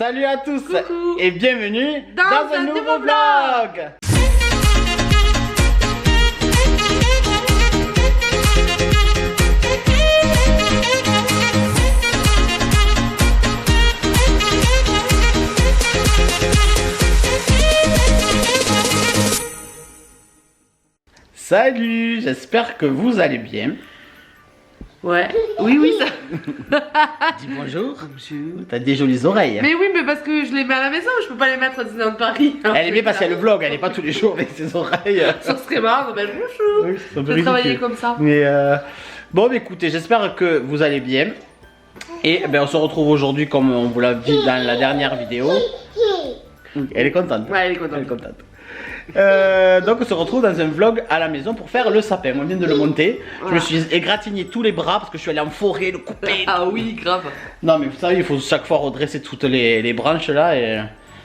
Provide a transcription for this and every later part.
Salut à tous. Coucou. Et bienvenue dans un nouveau vlog. Salut, j'espère que vous allez bien. Ouais, oui, ça. Dis bonjour. Bonjour. T'as des jolies oreilles. Mais oui, mais parce que je les mets à la maison, je peux pas les mettre à Disneyland Paris. Elle est bien parce qu'elle le vlog, elle est pas tous les jours avec ses oreilles. Ça serait marrant, ben bonjour. Oui, c'est un peu Je vais travailler ridicule. comme ça. Mais bon, bah, écoutez, j'espère que vous allez bien. Et ben, on se retrouve aujourd'hui comme on vous l'a dit dans la dernière vidéo. Elle est contente. Ouais, elle est contente. Elle est contente. Donc on se retrouve dans un vlog à la maison pour faire le sapin. On vient de le monter. Je me suis égratigné tous les bras parce que je suis allé en forêt le couper. Ah oui, grave. Non mais vous savez, il faut chaque fois redresser toutes les branches là et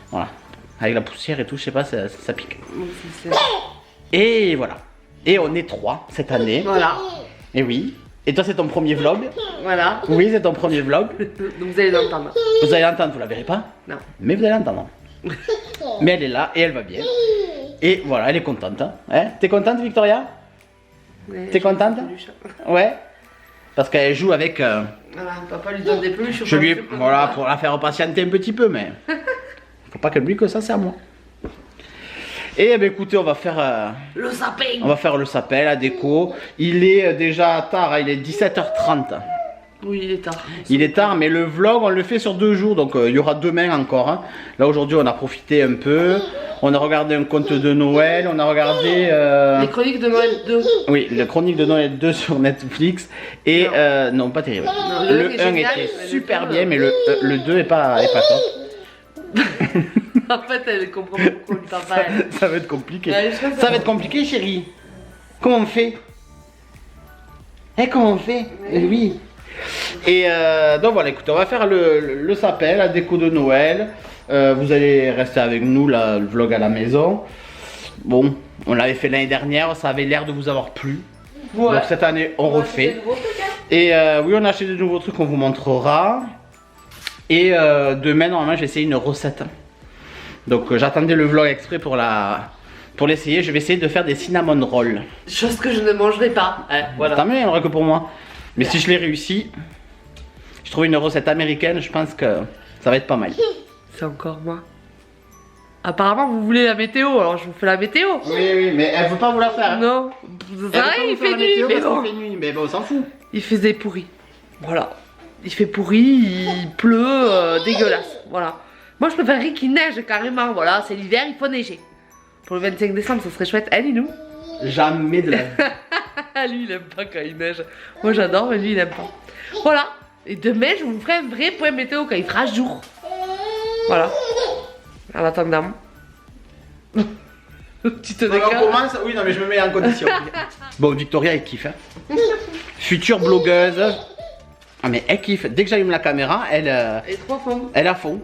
voilà. Avec la poussière et tout, je sais pas, ça pique. Et voilà. Et on est 3 cette année. Voilà. Et oui. Et toi c'est ton premier vlog. Voilà. Oui, c'est ton premier vlog. Donc vous allez l'entendre. Vous allez l'entendre, vous la verrez pas. Non. Mais vous allez l'entendre. Mais elle est là et elle va bien. Et voilà, elle est contente. Hein? T'es contente, Victoria? Ouais, T'es contente? Ouais. Parce qu'elle joue avec. Voilà, papa lui donne des peluches. Je lui ai. Voilà, pour la faire patienter un petit peu, mais. Faut pas qu'elle oublie que ça, c'est à moi. Et ben écoutez, on va faire. Le sapin. On va faire le sapin, la déco. Il est déjà tard, hein, il est 17h30. Oui, il est tard. Il est tard, mais le vlog, on le fait sur 2 jours, donc il y aura demain encore. Hein. Là, aujourd'hui, on a profité un peu. On a regardé un conte de Noël, on a regardé... Les chroniques de Noël 2. Oui, les chroniques de Noël 2 sur Netflix. Et non, pas terrible. Non, le 1 génial, était mais super le bien, mais le 2 est pas top. En fait, elle comprend pas pourquoi on parle pas. Ça va être compliqué. Ouais, je pense Ça va être compliqué, chérie. Comment on fait? Comment on fait? Oui. Et donc voilà, écoutez, on va faire le sapin, la déco de Noël. Vous allez rester avec nous, là, le vlog à la maison. Bon, on l'avait fait l'année dernière, ça avait l'air de vous avoir plu. Ouais. Donc cette année, on refait. Et oui, on a acheté de nouveaux trucs qu'on vous montrera. Et demain, normalement, je vais essayer une recette. Donc j'attendais le vlog exprès pour l'essayer. Je vais essayer de faire des cinnamon rolls. Chose que je ne mangerai pas. Voilà. Tant mieux, il n'y en aura que pour moi. Mais si je l'ai réussi, je trouve une recette américaine, je pense que ça va être pas mal. C'est encore moi. Apparemment, vous voulez la météo, alors je vous fais la météo. Oui, mais elle veut pas vous la faire. Non. Elle Ça, veut pas il vous faire fait la nuit, météo mais parce bon. qu'il fait nuit. Mais bon, on s'en fout. Il faisait pourri. Voilà. Il fait pourri, il pleut, dégueulasse. Voilà. Moi, je préférerais qu'il neige carrément. Voilà, c'est l'hiver, il faut neiger. Pour le 25 décembre, ça serait chouette. Allez, nous. Jamais de la vie. Lui, il aime pas quand il neige. Moi, j'adore, mais lui, il aime pas. Voilà. Et demain, je vous ferai un vrai point météo quand il fera jour. Voilà. En attendant. Tu te On décales. commence. Oui, non, mais je me mets en condition. Bon, Victoria, elle kiffe. Hein. Future blogueuse. Ah, mais elle kiffe. Dès que j'allume la caméra, elle. Et 3 fonds. Elle est à fond.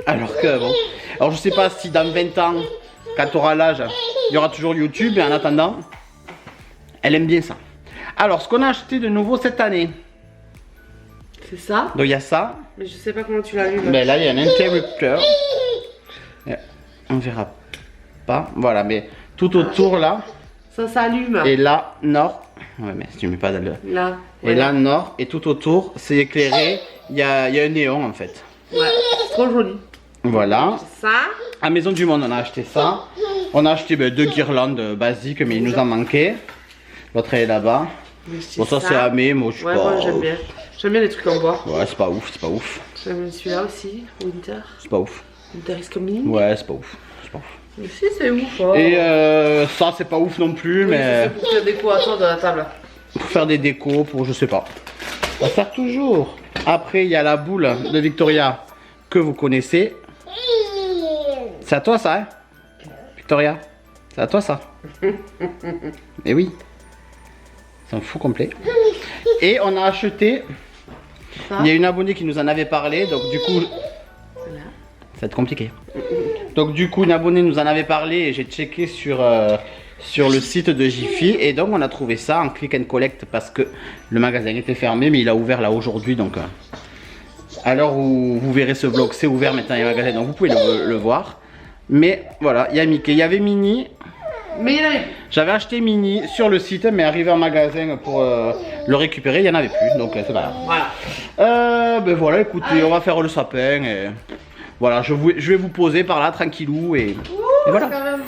Alors que bon. Alors je sais pas si dans 20 ans, quand tu auras l'âge, il y aura toujours YouTube, mais en attendant, elle aime bien ça. Alors ce qu'on a acheté de nouveau cette année. C'est ça. Donc il y a ça. Mais je sais pas comment tu l'allumes. Mais là il y a un interrupteur. On verra pas. Voilà, mais tout autour là. Ça s'allume. Et là, nord. Ouais, mais si tu mets pas dans le. Là. Et là, nord. Et tout autour, c'est éclairé. Il y a un néon en fait. Ouais, c'est trop joli. Voilà. Ça. À Maison du Monde, on a acheté ça. On a acheté 2 guirlandes basiques, mais il nous en manquait. L'autre elle est là-bas. Bon, ça c'est Amé, moi je suis Ouais, pas. moi j'aime bien. J'aime bien les trucs en bois. Ouais, c'est pas ouf, c'est pas ouf. J'aime bien celui-là aussi, Winter. C'est pas ouf. Winter is coming. Ouais, c'est pas ouf. C'est pas ouf. Mais si, c'est ouf. Oh. Et ça, c'est pas ouf non plus, Oui, mais c'est pour faire des à toi de la table. pour faire des décos, pour je sais pas. Ça sert toujours. Après, il y a la boule de Victoria que vous connaissez. C'est à toi ça, hein Victoria? C'est à toi ça? Et oui. C'est un fou complet. Et on a acheté. Ça. Il y a une abonnée qui nous en avait parlé, donc du coup. Voilà. Ça va être compliqué. Donc du coup, une abonnée nous en avait parlé et j'ai checké sur le site de Jiffy. Et donc on a trouvé ça en click and collect parce que le magasin était fermé, mais il a ouvert là aujourd'hui. Donc à l'heure où vous verrez ce vlog, c'est ouvert maintenant les magasins, donc vous pouvez le voir. Mais voilà, il y a Mickey, il y avait Minnie. Mais il y en avait. J'avais acheté Minnie sur le site, mais arrivé en magasin pour le récupérer, il n'y en avait plus, donc c'est pas grave. Voilà. Ben voilà, écoutez, on va faire le sapin et voilà, je vais vous poser par là tranquillou et voilà. Quand même,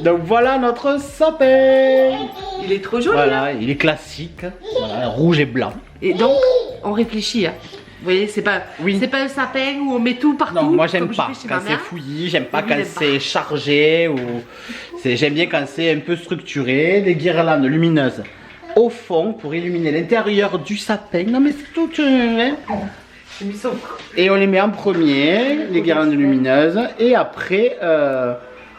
Donc voilà notre sapin. il est trop joli. Voilà, Hein. il est classique, voilà, rouge et blanc. Et donc, on réfléchit. Hein. Vous voyez, c'est pas un sapin où on met tout partout. Non, moi j'aime comme pas je fais chez quand ma c'est mère. fouillis, j'aime pas Lui, quand il aime pas. c'est chargé ou j'aime bien quand c'est un peu structuré. Des guirlandes lumineuses au fond pour illuminer l'intérieur du sapin. Non mais c'est tout. Hein. J'ai mis son... Et on les met en premier, les guirlandes lumineuses, et après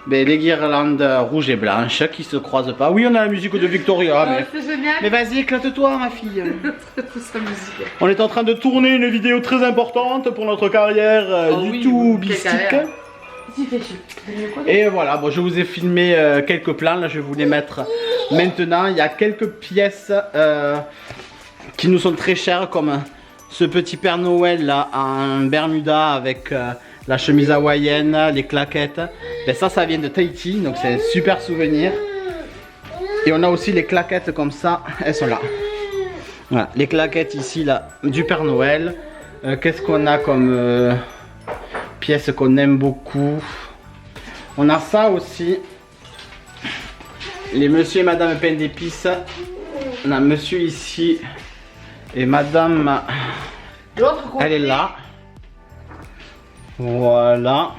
ben, les guirlandes rouges et blanches qui se croisent pas. Oui, on a la musique de Victoria, mais... C'est génial. Mais vas-y, éclate-toi, ma fille. Tout sa musique. On est en train de tourner une vidéo très importante pour notre carrière Oh oui, YouTubeistique. quelle carrière. Ici, fait chaud. Et voilà, bon, je vous ai filmé quelques plans, là je vais vous les mettre maintenant. Il y a quelques pièces qui nous sont très chères, comme ce petit Père Noël là en Bermuda avec la chemise hawaïenne, les claquettes. Ben, ça vient de Tahiti, donc c'est un super souvenir. Et on a aussi les claquettes comme ça, elles sont là. Voilà, les claquettes ici là du Père Noël. Qu'est-ce qu'on a comme pièces qu'on aime beaucoup? On a ça aussi. Les monsieur et madame pain d'épices. On a monsieur ici et madame, L'autre côté. elle est là. Voilà.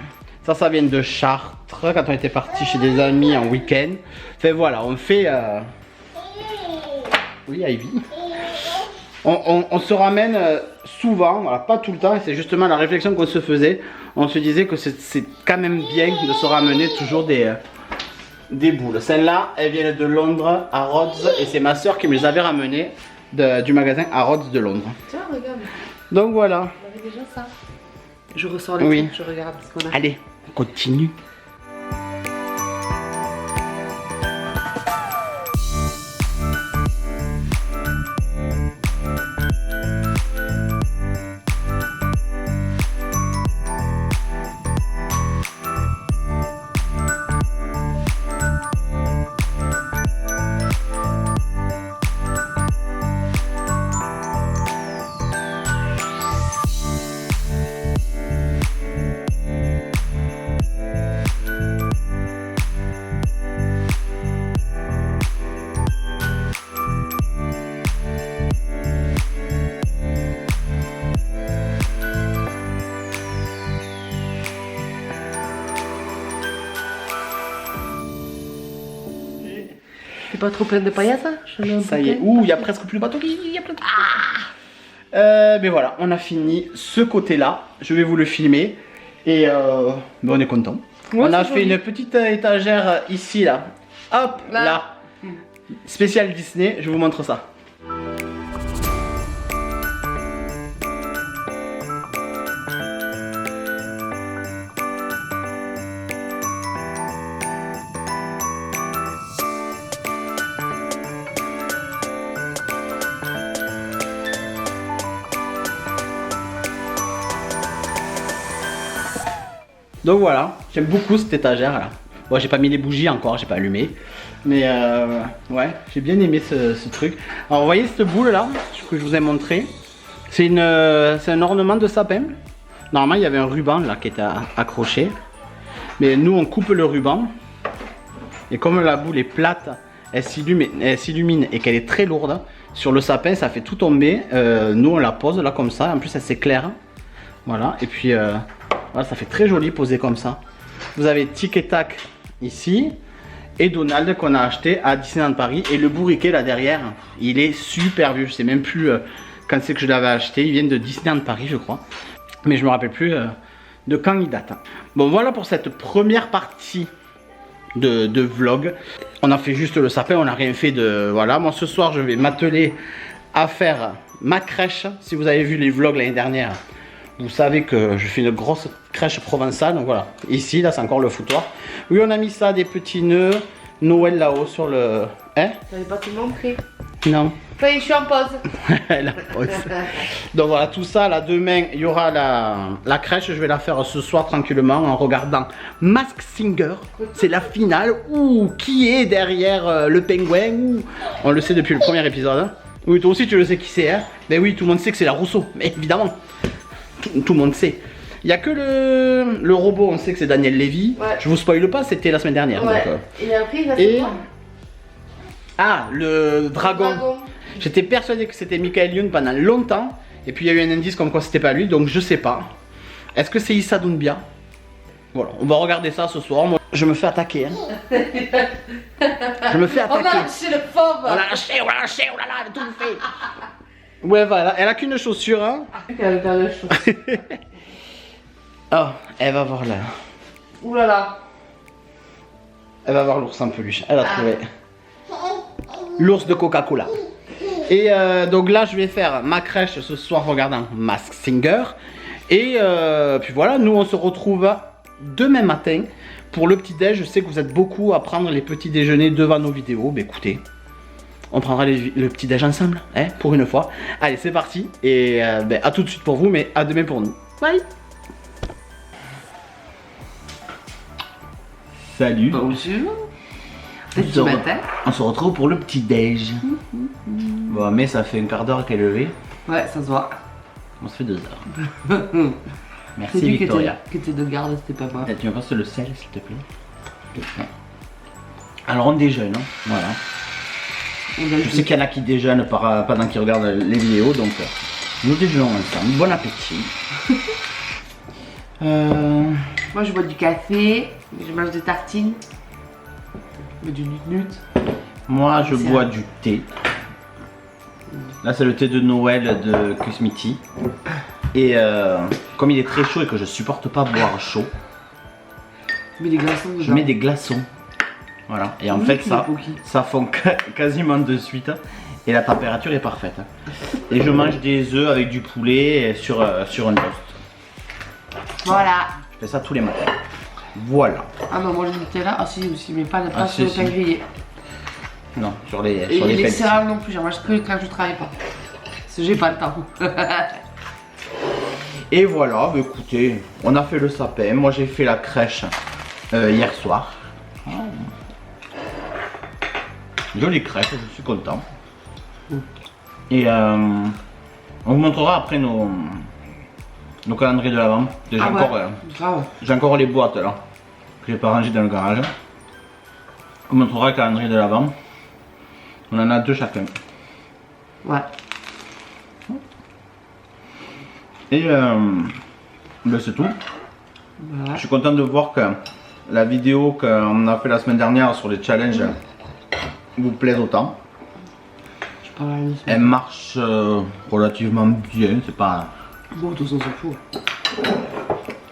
Ça vient de Chartres quand on était parti chez des amis en week-end. Enfin voilà, on fait... Oui, Ivy. On se ramène souvent, voilà, pas tout le temps, et c'est justement la réflexion qu'on se faisait. On se disait que c'est quand même bien de se ramener toujours des boules. Celles-là, elles viennent de Londres à Rhodes, et c'est ma soeur qui me les avait ramenées du magasin à Rhodes de Londres. Tiens, regarde. Donc voilà. On avait déjà ça. Je ressors les Oui. trucs, je regarde ce qu'on a. Allez, on continue. C'est pas trop plein de paillettes, hein? Ça y est, ouh, il y a presque plus de bateau. Il y a plein de... mais voilà, on a fini ce côté-là. Je vais vous le filmer. Et ben on est content. Ouais, on a c'est fait joli. une petite étagère ici, là. Hop, là. Spécial Disney, je vous montre ça. Donc voilà, j'aime beaucoup cette étagère là. Bon, j'ai pas mis les bougies encore, j'ai pas allumé. Mais ouais, j'ai bien aimé ce truc. Alors vous voyez cette boule là, que je vous ai montré. C'est un ornement de sapin. Normalement il y avait un ruban là qui était accroché. Mais nous on coupe le ruban. Et comme la boule est plate, elle s'illumine et qu'elle est très lourde, sur le sapin, ça fait tout tomber. Nous, on la pose là comme ça. En plus, elle s'éclaire. Voilà. Et puis, voilà, ça fait très joli posé comme ça. Vous avez Tic et Tac ici. Et Donald qu'on a acheté à Disneyland Paris. Et le bourriquet là derrière, il est super vieux. Je sais même plus quand c'est que je l'avais acheté. Ils viennent de Disneyland Paris, je crois. Mais je me rappelle plus de quand il date. Bon, voilà pour cette première partie de vlog. On a fait juste le sapin, on n'a rien fait de... Voilà, moi ce soir je vais m'atteler à faire ma crèche. Si vous avez vu les vlogs l'année dernière, vous savez que je fais une grosse crèche provençale. Donc voilà, ici, là c'est encore le foutoir. Oui, on a mis ça, des petits nœuds. Noël là-haut sur le... Hein? J'avais pas tout montré. Non. Ça y est, je suis en pause. La pause. Donc voilà, tout ça, là, demain, il y aura la crèche. Je vais la faire ce soir tranquillement en regardant Mask Singer. C'est la finale. Ouh, qui est derrière le pingouin? Ouh. On le sait depuis le premier épisode. Hein. Oui, toi aussi, tu le sais qui c'est. Hein. Ben oui, tout le monde sait que c'est la Rousseau. Mais évidemment, tout le monde sait. Il n'y a que le robot, on sait que c'est Daniel Lévy. Ouais. Je vous spoile pas, c'était la semaine dernière. Ouais. Donc, et après, il a fait quoi? Ah, le dragon. J'étais persuadé que c'était Michael Youn pendant longtemps. Et puis il y a eu un indice comme quoi c'était pas lui, donc je sais pas. Est-ce que c'est Issa Doumbia? Voilà, on va regarder ça ce soir. Moi, je me fais attaquer. Hein. Je me fais attaquer. On a lâché le pauvre. On l'a lâché, oh là là, elle a tout fait. Ouais, voilà, elle a qu'une chaussure. Hein. Oh, elle va voir là. Ouh là là. Elle va voir l'ours en peluche. Elle a trouvé. L'ours de Coca-Cola. Et donc là je vais faire ma crèche ce soir regardant Mask Singer. Et puis voilà, nous on se retrouve demain matin pour le petit déj. Je sais que vous êtes beaucoup à prendre les petits déjeuners devant nos vidéos. Bah écoutez, on prendra le petit déj ensemble, hein, pour une fois. Allez, c'est parti. Et à tout de suite pour vous, mais à demain pour nous. Bye. Salut. Bonjour. On se retrouve pour le petit déj. Bon, mais ça fait un quart d'heure qu'elle est levée. Ouais, ça se voit. On se fait 2 heures. Merci Victoria. Qui était de garde, c'était pas moi. Tu me passes le sel s'il te plaît. Ouais. Alors on déjeune, hein. Voilà. Je sais qu'il y en a qui déjeunent pendant qu'ils regardent les vidéos, donc nous déjeunons ensemble. Bon appétit. Moi je bois du café, je mange des tartines. Du nut-nut. Moi je bois du thé. Là c'est le thé de Noël de Kusmiti. Et comme il est très chaud et que je supporte pas boire chaud, je mets des glaçons dedans. Je mets des glaçons. Voilà. Et en fait ça fond quasiment de suite. Et la température est parfaite. Et je mange des œufs avec du poulet sur un toast. Voilà. Je fais ça tous les matins. Voilà. Ah non, moi je mettais là. Ah si, aussi, mais pas sur le pain grillé. Non, sur les et les céréales non plus, j'en mange que quand je travaille pas. Parce que j'ai pas le temps. Et voilà, bah écoutez, on a fait le sapin. Moi j'ai fait la crèche hier soir. Oh. Jolie crèche, je suis content. Et on vous montrera après nos calendriers de l'avant. J'ai encore les boîtes là que j'ai pas rangées dans le garage. On vous montrera le calendrier de l'avant. On en a 2 chacun. Ouais. Et ben c'est tout. Voilà. Je suis content de voir que la vidéo qu'on a fait la semaine dernière sur les challenges vous plaise autant. Elle marche relativement bien, c'est pas... Bon, tout ça, on s'en fout.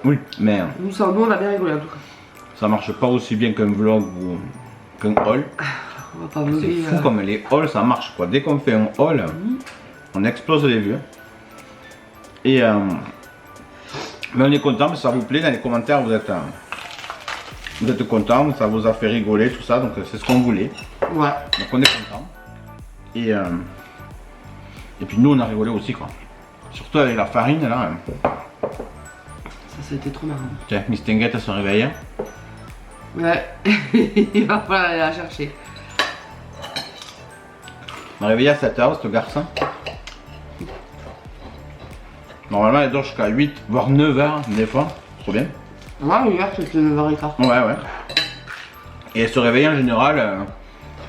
Oui, mais... Nous, on a bien rigolé en tout cas. Ça marche pas aussi bien qu'un vlog ou qu'un haul. On va pas vlogger. C'est fou comme les hauls, ça marche quoi. Dès qu'on fait un haul, on explose les vues. Et... mais on est content, mais ça vous plaît, dans les commentaires vous êtes content, ça vous a fait rigoler, tout ça, donc c'est ce qu'on voulait. Ouais. Donc on est content. Et puis nous on a rigolé aussi quoi. Surtout avec la farine là. Ça a été trop marrant. Tiens, Miss Tinguette elle se réveille. Ouais, il va falloir aller la chercher. On m'a réveillé à 7 h, ce garçon. Normalement elle dort jusqu'à 8 voire 9 h des fois. Trop bien. Ouais, hier c'était 9 h 15. Ouais. Et elle se réveille en général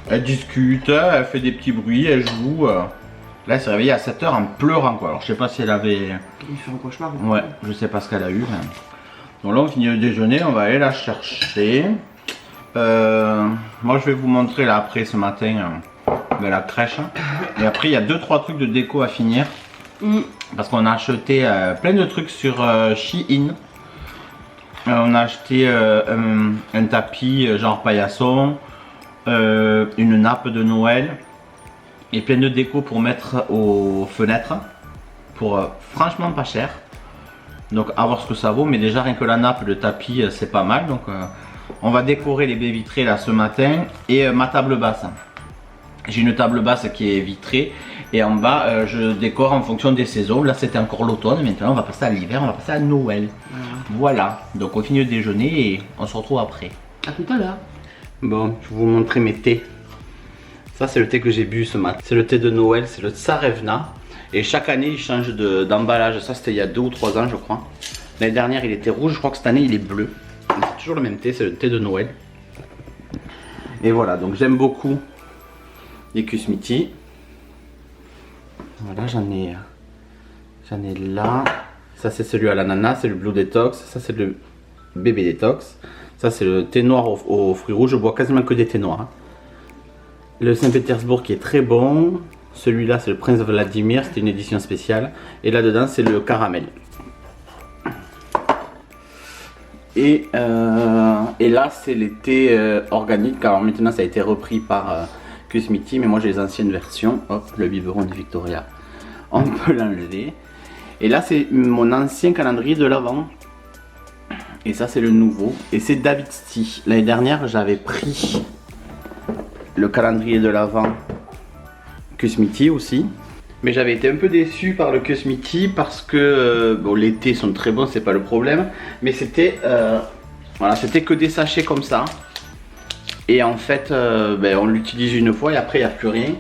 Elle discute, elle fait des petits bruits, elle joue. Là, elle s'est réveillée à 7 h en pleurant quoi. Alors je sais pas si elle avait... Il fait un cauchemar. Ouais, je sais pas ce qu'elle a eu. Mais... Donc là on finit le déjeuner, on va aller la chercher. Moi je vais vous montrer là après ce matin la crèche. Et après il y a 2-3 trucs de déco à finir. Parce qu'on a acheté plein de trucs sur Shein. On a acheté un tapis genre paillasson, une nappe de Noël et plein de déco pour mettre aux fenêtres pour franchement pas cher. Donc à voir ce que ça vaut, mais déjà rien que la nappe, le tapis c'est pas mal. Donc on va décorer les baies vitrées là ce matin et ma table basse. J'ai une table basse qui est vitrée et en bas je décore en fonction des saisons. Là c'était encore l'automne, maintenant on va passer à l'hiver, on va passer à Noël. Voilà, donc on finit le déjeuner et on se retrouve après. À tout à l'heure. Bon, je vais vous montrer mes thés. Ça c'est le thé que j'ai bu ce matin. C'est le thé de Noël, c'est le Tsarevna. Et chaque année il change d'emballage. Ça c'était il y a 2 ou 3 ans je crois. L'année dernière il était rouge, je crois que cette année il est bleu. C'est toujours le même thé, c'est le thé de Noël. Et voilà, donc j'aime beaucoup les Kusmiti. Voilà, j'en ai là. Ça c'est celui à l'ananas, c'est le Blue Detox. Ça c'est le bébé Detox. Ça c'est le thé noir aux fruits rouges. Je bois quasiment que des thés noirs. Le Saint-Pétersbourg qui est très bon. Celui-là c'est le Prince Vladimir, c'était une édition spéciale. Et là-dedans c'est le caramel. Et là c'est les thés organiques. Alors maintenant ça a été repris par Kusmiti, mais moi j'ai les anciennes versions. Hop, le biberon de Victoria, on peut l'enlever. Et là c'est mon ancien calendrier de l'Avent. Et ça c'est le nouveau. Et c'est David Sti. L'année dernière j'avais pris le calendrier de l'Avent Kusmiti aussi. Mais j'avais été un peu déçu par le Kusmiti parce que bon, les thés sont très bons, c'est pas le problème. Mais c'était voilà, c'était que des sachets comme ça. Et en fait, on l'utilise une fois et après il n'y a plus rien.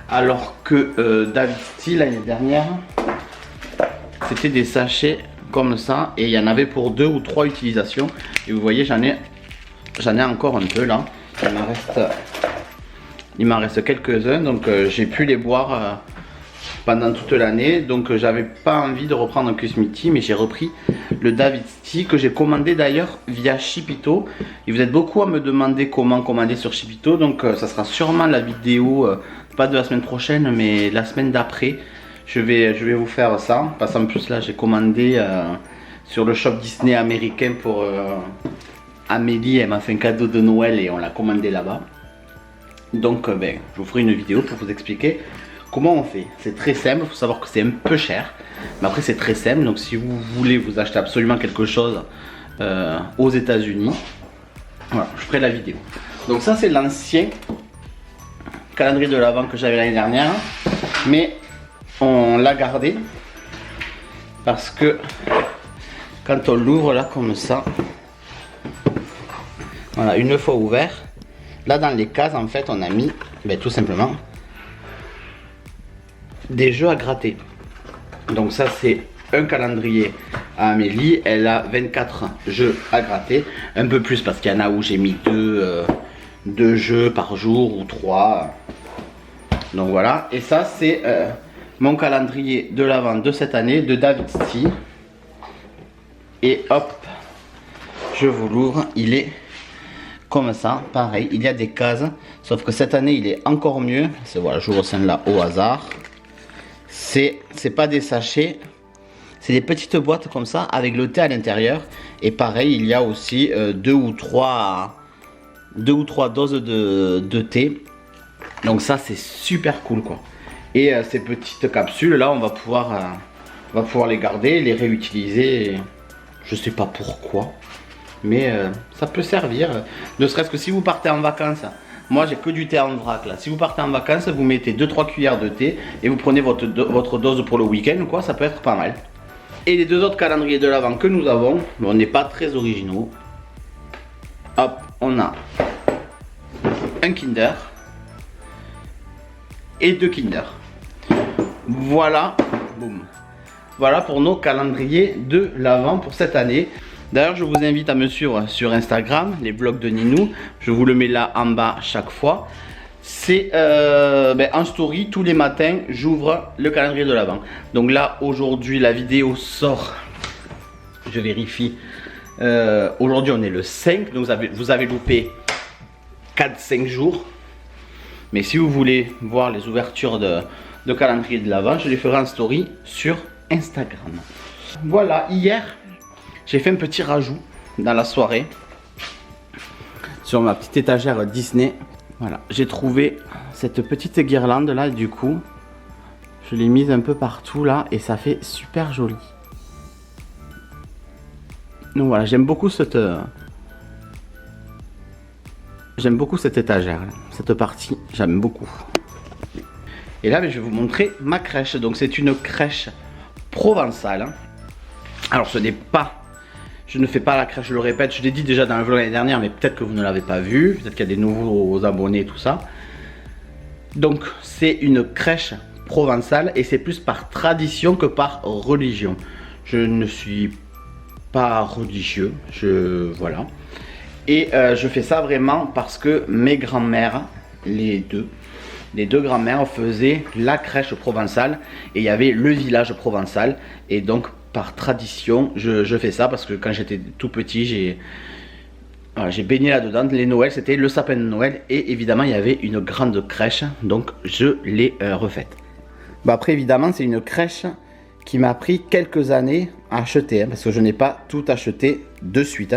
Alors que David Sti l'année dernière, c'était des sachets comme ça et il y en avait pour 2 ou 3 utilisations. Et vous voyez, j'en ai encore un peu là. Il m'en reste quelques-uns, donc j'ai pu les boire pendant toute l'année. Donc j'avais pas envie de reprendre un Kusmiti, mais j'ai repris le David Sti que j'ai commandé d'ailleurs via Shipito. Et vous êtes beaucoup à me demander comment commander sur Shipito, donc ça sera sûrement la vidéo, pas de la semaine prochaine, mais la semaine d'après. Je vais vous faire ça, parce qu'en plus là j'ai commandé sur le shop Disney américain pour Amélie. Elle m'a fait un cadeau de Noël et on l'a commandé là-bas. Donc je vous ferai une vidéo pour vous expliquer comment on fait. C'est très simple, il faut savoir que c'est un peu cher, mais après c'est très simple. Donc si vous voulez vous acheter absolument quelque chose aux États-Unis, voilà, je ferai la vidéo. Donc ça c'est l'ancien calendrier de l'Avent que j'avais l'année dernière, mais on l'a gardé parce que quand on l'ouvre là comme ça, voilà, une fois ouvert, là dans les cases en fait on a mis tout simplement des jeux à gratter. Donc ça c'est un calendrier à Amélie, elle a 24 jeux à gratter, un peu plus parce qu'il y en a où j'ai mis 2 jeux par jour ou 3. Donc voilà, et ça c'est mon calendrier de l'Avent de cette année de David Sti. Et hop, je vous l'ouvre, il est comme ça, pareil, il y a des cases, sauf que cette année il est encore mieux. C'est voilà, j'ouvre celle-là au hasard. C'est pas des sachets, c'est des petites boîtes comme ça avec le thé à l'intérieur. Et pareil, il y a aussi 2 ou 3 doses de thé. Donc ça c'est super cool quoi. Et ces petites capsules là on va pouvoir les garder, les réutiliser. Je sais pas pourquoi, mais ça peut servir. Ne serait-ce que si vous partez en vacances. Moi j'ai que du thé en vrac là. Si vous partez en vacances, vous mettez 2-3 cuillères de thé et vous prenez votre dose pour le week-end quoi, ça peut être pas mal. Et les 2 autres calendriers de l'Avent que nous avons, on n'est pas très originaux. Hop, on a un Kinder et 2 Kinder. Voilà, boum. Voilà pour nos calendriers de l'Avent pour cette année. D'ailleurs, je vous invite à me suivre sur Instagram, les vlogs de Ninou. Je vous le mets là en bas chaque fois. c'est en story, tous les matins, j'ouvre le calendrier de l'Avent. Donc là, aujourd'hui, la vidéo sort. Je vérifie. Aujourd'hui, on est le 5, donc vous avez loupé 4-5 jours. Mais si vous voulez voir les ouvertures de calendrier de l'Avent, je les ferai en story sur Instagram. Voilà, hier, j'ai fait un petit rajout dans la soirée sur ma petite étagère Disney. Voilà, j'ai trouvé cette petite guirlande là, du coup, je l'ai mise un peu partout là et ça fait super joli. Donc voilà, j'aime beaucoup cette étagère, là. Cette partie, j'aime beaucoup. Et là, je vais vous montrer ma crèche. Donc c'est une crèche provençale. Alors ce n'est pas, je ne fais pas la crèche, je le répète, je l'ai dit déjà dans le vlog l'année dernière, mais peut-être que vous ne l'avez pas vu, peut-être qu'il y a des nouveaux abonnés et tout ça. Donc c'est une crèche provençale et c'est plus par tradition que par religion. Je ne suis pas religieux, voilà. Et je fais ça vraiment parce que mes grands-mères, les deux grands-mères faisaient la crèche provençale et il y avait le village provençal et donc par tradition je fais ça parce que quand j'étais tout petit j'ai baigné là-dedans. Les Noëls c'était le sapin de Noël et évidemment il y avait une grande crèche, donc je l'ai refaite. Après évidemment c'est une crèche qui m'a pris quelques années à acheter parce que je n'ai pas tout acheté de suite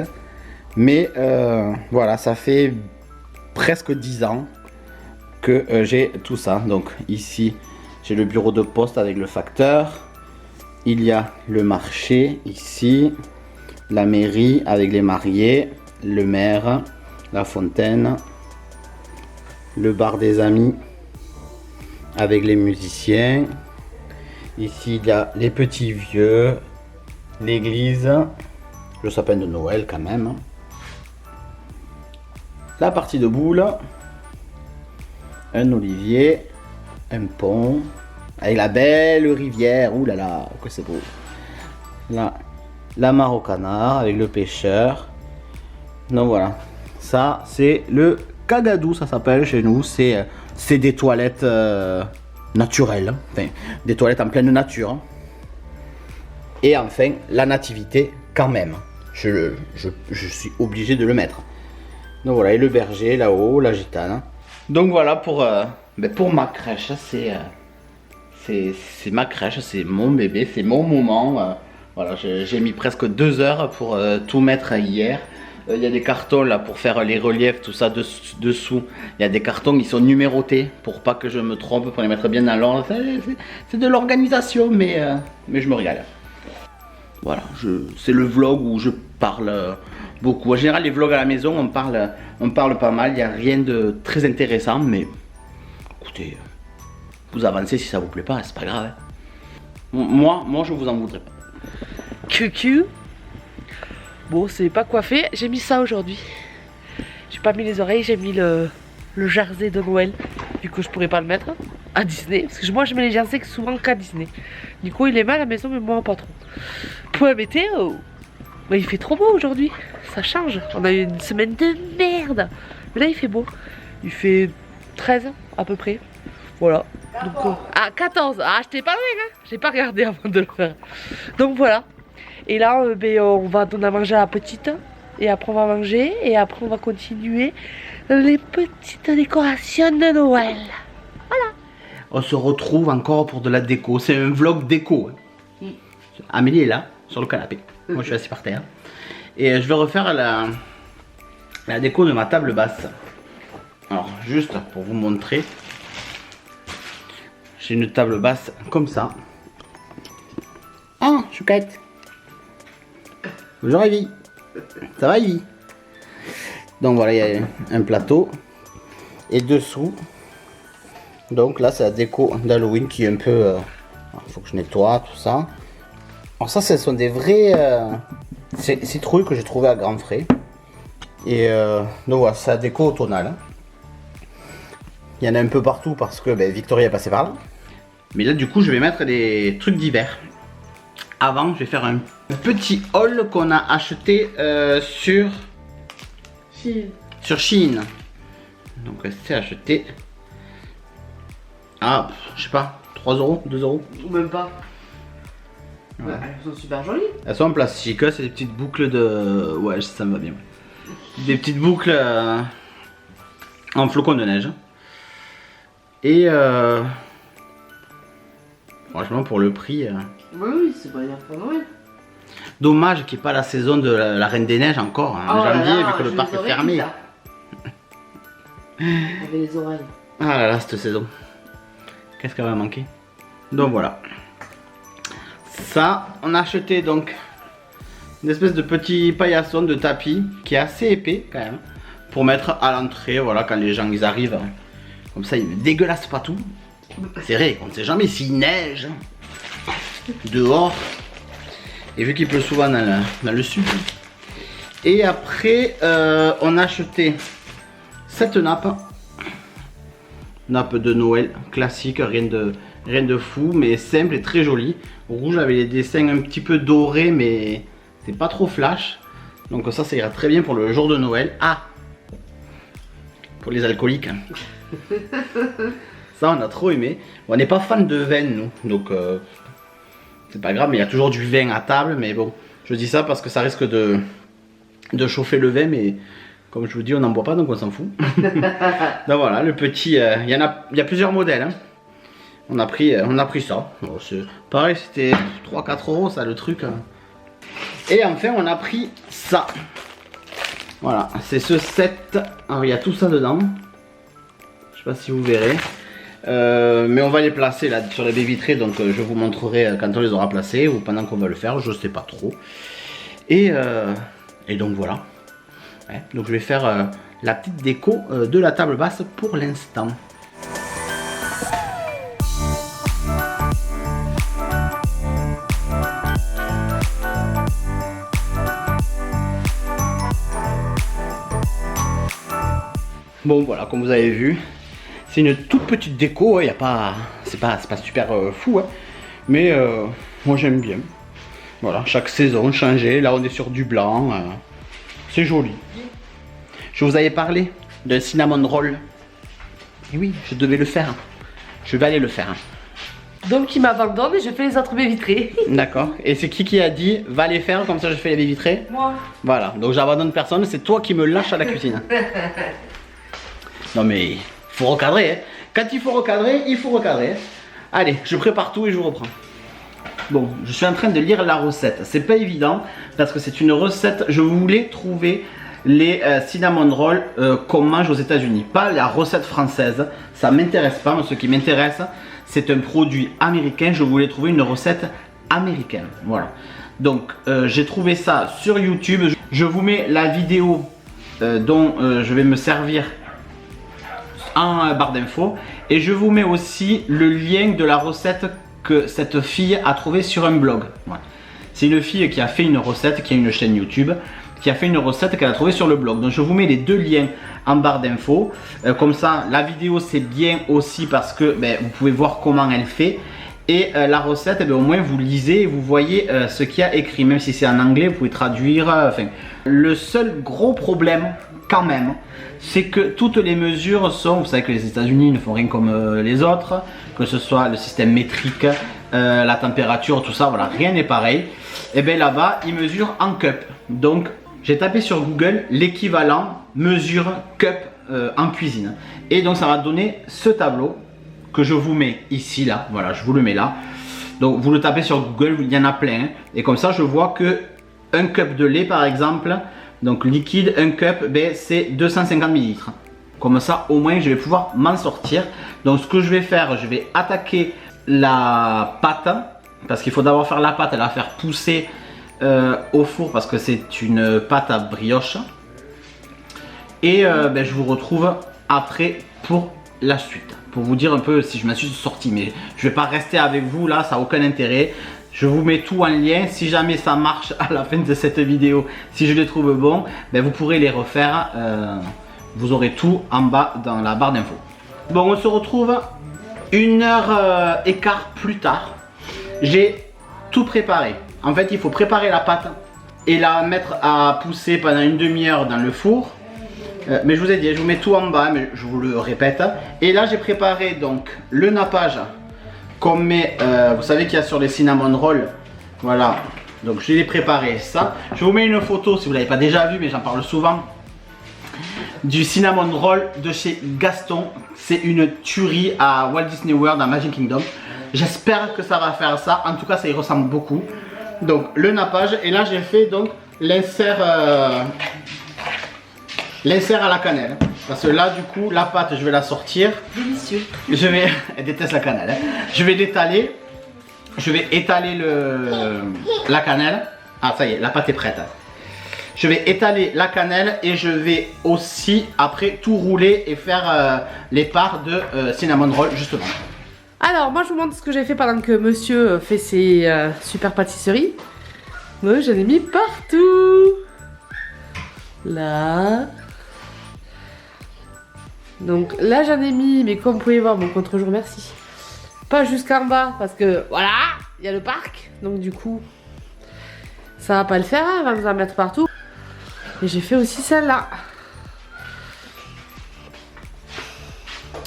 mais voilà, ça fait presque 10 ans que j'ai tout ça. Donc ici j'ai le bureau de poste avec le facteur, il y a le marché ici, la mairie avec les mariés, le maire, la fontaine, le bar des amis avec les musiciens, ici il y a les petits vieux, l'église, le sapin de Noël quand même, la partie de boule, un olivier, un pont, avec la belle rivière, ouh là là, que c'est beau. Là, la mare au canard avec le pêcheur. Donc voilà, ça c'est le cagadou, ça s'appelle chez nous. C'est des toilettes naturelles, enfin des toilettes en pleine nature. Et enfin la nativité quand même. Je suis obligé de le mettre. Donc voilà, et le berger là-haut, la gitane. Donc voilà pour ma crèche, c'est ma crèche, c'est mon bébé, c'est mon moment. Voilà, j'ai mis presque 2 heures pour tout mettre hier. Il y a des cartons là pour faire les reliefs, tout ça dessous. Il y a des cartons qui sont numérotés pour pas que je me trompe, pour les mettre bien dans l'ordre. C'est de l'organisation, mais je me régale. Voilà, c'est le vlog où je parle beaucoup. En général, les vlogs à la maison, on parle pas mal. Il n'y a rien de très intéressant, mais écoutez, vous avancez si ça vous plaît pas, c'est pas grave. Hein. Moi, je vous en voudrais pas. Cucu. Bon, c'est pas coiffé. J'ai mis ça aujourd'hui. J'ai pas mis les oreilles, j'ai mis le jersey de Noël. Du coup, je pourrais pas le mettre à Disney. Parce que moi, je mets les jerseys souvent qu'à Disney. Du coup, il est mal à la maison, mais moi, pas trop. Pour la météo, il fait trop beau aujourd'hui. Ça change. On a eu une semaine de merde. Mais là, il fait beau. Il fait 13 à peu près. Voilà. Donc, 14. Ah, je t'ai pas loin, hein. J'ai pas regardé avant de le faire. Donc voilà. Et là, on va donner à manger à la petite. Et après, on va manger. Et après, on va continuer les petites décorations de Noël. Voilà. On se retrouve encore pour de la déco. C'est un vlog déco. Hein. Amélie est là, sur le canapé. Moi, je suis assis par terre. Et je vais refaire la déco de ma table basse. Alors, juste pour vous montrer. J'ai une table basse comme ça. Ah, chouquette. Bonjour Evie. Ça va Evie? Donc voilà, il y a un plateau. Et dessous, donc là c'est la déco d'Halloween qui est un peu... il faut que je nettoie tout ça. Alors ça, ce sont des vrais citrouilles que j'ai trouvé à grands frais. Et donc voilà, c'est la déco automnale. Il y en a un peu partout parce que Victoria est passée par là. Mais là du coup je vais mettre des trucs d'hiver. Avant je vais faire un petit haul qu'on a acheté sur Shein. Donc c'est acheté Ah, je sais pas, 3 euros, 2 euros. Ou même pas. Ouais. Ouais, elles sont super jolies. Elles sont en plastique, c'est des petites boucles de... Ouais, ça me va bien. Des petites boucles en flocons de neige. Et franchement, pour le prix... Oui, c'est pas bien pour Noël. Dommage qu'il n'y ait pas la saison de la Reine des Neiges encore, en Oh là janvier, là, vu que le je parc les est aurais fermé. toutes, là. Avec les oreilles. Ah là là, cette saison. Qu'est-ce qu'elle va manquer? Donc voilà. Ça, on a acheté donc une espèce de petit paillasson de tapis qui est assez épais quand même. Pour mettre à l'entrée, voilà, quand les gens ils arrivent. Comme ça, ils ne dégueulassent pas tout. C'est vrai, on ne sait jamais s'il neige dehors. Et vu qu'il pleut souvent dans le sud. Et après, on a acheté cette nappe. Nappe de Noël classique, rien de fou, mais simple et très joli. Rouge avec les dessins un petit peu dorés, mais c'est pas trop flash. Donc ça ira très bien pour le jour de Noël. Ah, pour les alcooliques. Ça, on a trop aimé. On n'est pas fan de vin, nous, donc c'est pas grave, mais il y a toujours du vin à table. Mais bon, je dis ça parce que ça risque de chauffer le vin, mais comme je vous dis, on n'en boit pas, donc on s'en fout. Donc voilà, le petit, il y a plusieurs modèles. Hein. On a pris ça. Bon, pareil, c'était 3-4 euros, ça, le truc. Hein. Et enfin, on a pris ça. Voilà, c'est ce set. Alors, il y a tout ça dedans. Je sais pas si vous verrez. Mais on va les placer là sur les baies vitrées, donc je vous montrerai quand on les aura placés ou pendant qu'on va le faire, je sais pas trop. Et donc voilà. Ouais, donc je vais faire la petite déco de la table basse pour l'instant. Bon voilà, comme vous avez vu, c'est une toute petite déco, hein, c'est pas super fou, hein, mais moi j'aime bien. Voilà, chaque saison changer, là on est sur du blanc, c'est joli. Je vous avais parlé de cinnamon roll. Et oui, je devais le faire. Je vais aller le faire. Donc il m'abandonne et je fais les autres baies vitrées. D'accord. Et c'est qui a dit va les faire comme ça je fais les baies vitrées? Moi. Voilà, donc j'abandonne personne, c'est toi qui me lâches à la cuisine. Non mais faut recadrer, hein. Quand il faut recadrer, il faut recadrer. Hein. Allez, je prépare tout et je vous reprends. Bon, je suis en train de lire la recette. C'est pas évident parce que c'est une recette. Je voulais trouver les cinnamon rolls qu'on mange aux États-Unis, pas la recette française. Ça m'intéresse pas. Mais ce qui m'intéresse, c'est un produit américain. Je voulais trouver une recette américaine. Voilà. Donc, j'ai trouvé ça sur YouTube. Je vous mets la vidéo dont je vais me servir en barre d'infos. Et je vous mets aussi le lien de la recette que cette fille a trouvé sur un blog. Voilà. C'est une fille qui a fait une recette, qui a une chaîne YouTube, qui a fait une recette qu'elle a trouvée sur le blog. Donc je vous mets les deux liens en barre d'infos. Comme ça, la vidéo c'est bien aussi parce que vous pouvez voir comment elle fait. Et la recette, au moins vous lisez et vous voyez ce qu'il y a écrit. Même si c'est en anglais, vous pouvez traduire. Enfin, le seul gros problème, quand même, c'est que toutes les mesures sont, vous savez que les États-Unis ne font rien comme les autres, que ce soit le système métrique, la température, tout ça, voilà, rien n'est pareil. Et bien là-bas, ils mesurent en cup. Donc, j'ai tapé sur Google l'équivalent mesure cup en cuisine. Et donc, ça va donner ce tableau que je vous mets ici, là. Voilà, je vous le mets là. Donc, vous le tapez sur Google, il y en a plein. Hein. Et comme ça, je vois que un cup de lait, par exemple, donc liquide, un cup, c'est 250 ml. Comme ça, au moins, je vais pouvoir m'en sortir. Donc, ce que je vais faire, je vais attaquer la pâte. Parce qu'il faut d'abord faire la pâte et la faire pousser au four. Parce que c'est une pâte à brioche. Et je vous retrouve après pour la suite. Pour vous dire un peu si je m'en suis sorti. Mais je ne vais pas rester avec vous là, ça n'a aucun intérêt. Je vous mets tout en lien, si jamais ça marche à la fin de cette vidéo, si je les trouve bons, vous pourrez les refaire, vous aurez tout en bas dans la barre d'infos. Bon, on se retrouve 1h15 plus tard, j'ai tout préparé. En fait, il faut préparer la pâte et la mettre à pousser pendant une demi-heure dans le four. Mais je vous ai dit, je vous mets tout en bas, mais je vous le répète. Et là, j'ai préparé donc le nappage qu'on met, vous savez qu'il y a sur les cinnamon rolls. Voilà, donc je l'ai préparé ça. Je vous mets une photo si vous ne l'avez pas déjà vu, mais j'en parle souvent. Du cinnamon roll de chez Gaston. C'est une tuerie à Walt Disney World, à Magic Kingdom. J'espère que ça va faire ça. En tout cas, ça y ressemble beaucoup. Donc le nappage. Et là, j'ai fait donc l'insert à la cannelle. Parce que là, du coup, la pâte, je vais la sortir. Délicieux. Elle déteste la cannelle. Hein. Je vais l'étaler. Je vais étaler la cannelle. Ah, ça y est, la pâte est prête. Je vais étaler la cannelle et je vais aussi après tout rouler et faire les parts de cinnamon roll justement. Alors moi je vous montre ce que j'ai fait pendant que monsieur fait ses super pâtisseries. Moi j'en ai mis partout. Là. Donc là j'en ai mis, mais comme vous pouvez voir, mon contre-jour merci. Pas jusqu'en bas parce que voilà, il y a le parc. Donc du coup, ça va pas le faire, hein, on va nous en mettre partout. Et j'ai fait aussi celle-là.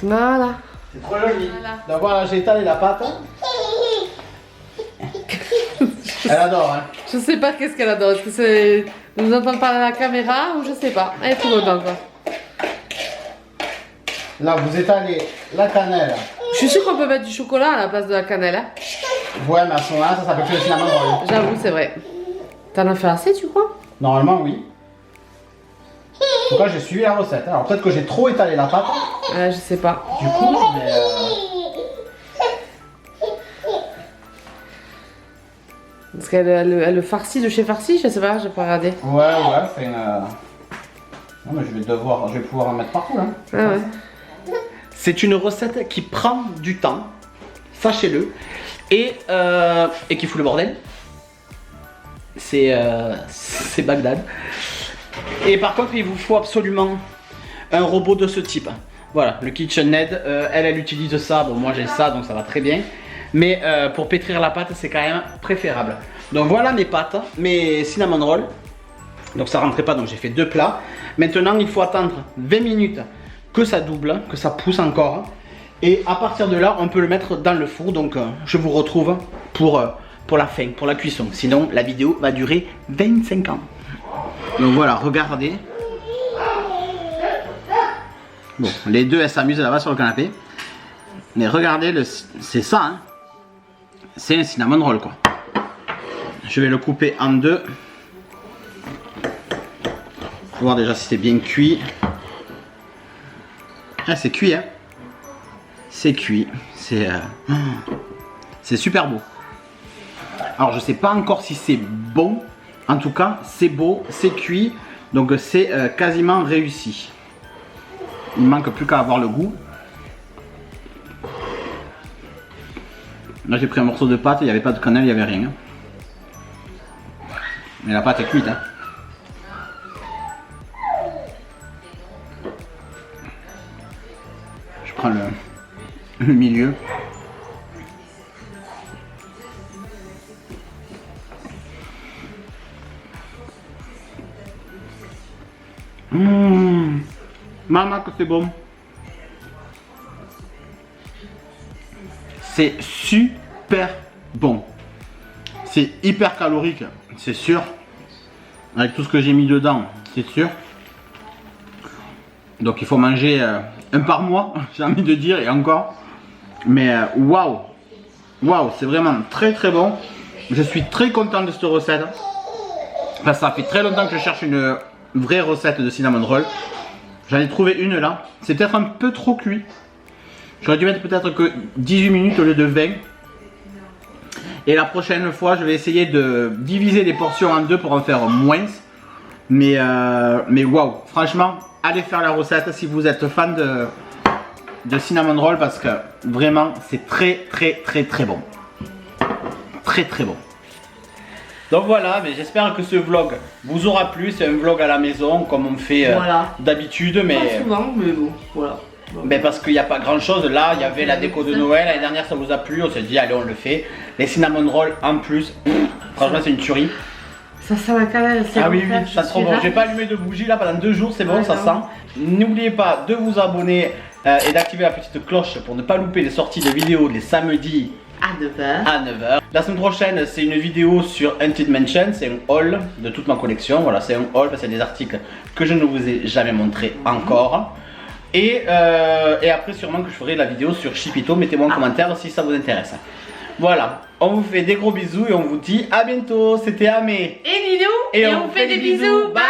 Voilà. C'est trop joli. Voilà. Donc voilà, j'ai étalé la pâte. Elle adore, hein. Je sais pas qu'est-ce qu'elle adore. Est-ce que c'est de nous entendre parler à la caméra ou je sais pas. Elle est trop contente quoi. Là, vous étalez la cannelle. Je suis sûre qu'on peut mettre du chocolat à la place de la cannelle. Hein. Ouais, mais à ce moment-là, ça s'appelle plus le cinnamon roll. J'avoue, c'est vrai. T'en as fait assez, tu crois? Normalement, oui. En tout cas, j'ai suivi la recette. Alors peut-être que j'ai trop étalé la pâte. Je sais pas. Du coup, mais Parce qu'elle le farci de chez farci, je sais pas, j'ai pas regardé. ouais, c'est une. Non, mais je vais pouvoir en mettre partout. Hein. Ah ouais. C'est une recette qui prend du temps, sachez-le, et qui fout le bordel. C'est Bagdad. Et par contre, il vous faut absolument un robot de ce type. Voilà, le KitchenAid, elle utilise ça. Bon, moi j'ai ça, donc ça va très bien. Mais pour pétrir la pâte, c'est quand même préférable. Donc voilà mes pâtes, mes cinnamon rolls. Donc ça rentrait pas, donc j'ai fait 2 plats. Maintenant, il faut attendre 20 minutes que ça double, que ça pousse encore. Et à partir de là, on peut le mettre dans le four. Donc je vous retrouve pour la fin, pour la cuisson. Sinon, la vidéo va durer 25 ans. Donc voilà, regardez. Bon, les deux, elles s'amusent là-bas sur le canapé. Mais regardez, c'est ça, hein. C'est un cinnamon roll, quoi. Je vais le couper en deux. Pour voir déjà si c'est bien cuit. Ah, c'est cuit, hein. C'est cuit. C'est super beau. Alors, je sais pas encore si c'est bon. En tout cas, c'est beau, c'est cuit. Donc, c'est quasiment réussi. Il ne manque plus qu'à avoir le goût. Là, j'ai pris un morceau de pâte. Il n'y avait pas de cannelle, il n'y avait rien. Mais la pâte est cuite, hein. Je prends le milieu. Maman, que c'est bon. C'est super bon. C'est hyper calorique, c'est sûr. Avec tout ce que j'ai mis dedans, c'est sûr. Donc il faut manger un par mois, j'ai envie de dire, et encore. Mais waouh, waouh, c'est vraiment très très bon. Je suis très content de cette recette. Parce que ça fait très longtemps que je cherche une vraie recette de cinnamon roll. J'en ai trouvé une là. C'est peut-être un peu trop cuit. J'aurais dû mettre peut-être que 18 minutes au lieu de 20. Et la prochaine fois, je vais essayer de diviser les portions en deux pour en faire moins. Mais waouh, franchement, allez faire la recette si vous êtes fan de cinnamon roll parce que vraiment, c'est très très très très bon. Très très bon. Donc voilà, mais j'espère que ce vlog vous aura plu. C'est un vlog à la maison comme on fait voilà. d'habitude. Mais pas souvent, mais bon, voilà. Mais parce qu'il n'y a pas grand chose. Là, il y avait la déco de Noël. L'année dernière, ça vous a plu. On s'est dit, allez, on le fait. Les cinnamon rolls en plus. Franchement, c'est une tuerie. Ça sent la cannelle, c'est Ah bon, oui, oui, ça trop bon. J'ai pas allumé de bougie là pendant 2 jours, c'est bon, Ouais, ça non. sent. N'oubliez pas de vous abonner et d'activer la petite cloche pour ne pas louper les sorties de vidéos les samedis À 9h. à 9h. La semaine prochaine, c'est une vidéo sur Haunted Mansion, c'est un haul de toute ma collection. Voilà, c'est un haul parce qu'il y a des articles que je ne vous ai jamais montrés encore. Et après, sûrement que je ferai la vidéo sur Chipito. Mettez-moi en commentaire si ça vous intéresse. Voilà, on vous fait des gros bisous et on vous dit à bientôt. C'était Amé. Et Nino, Et on vous fait des bisous. Bye.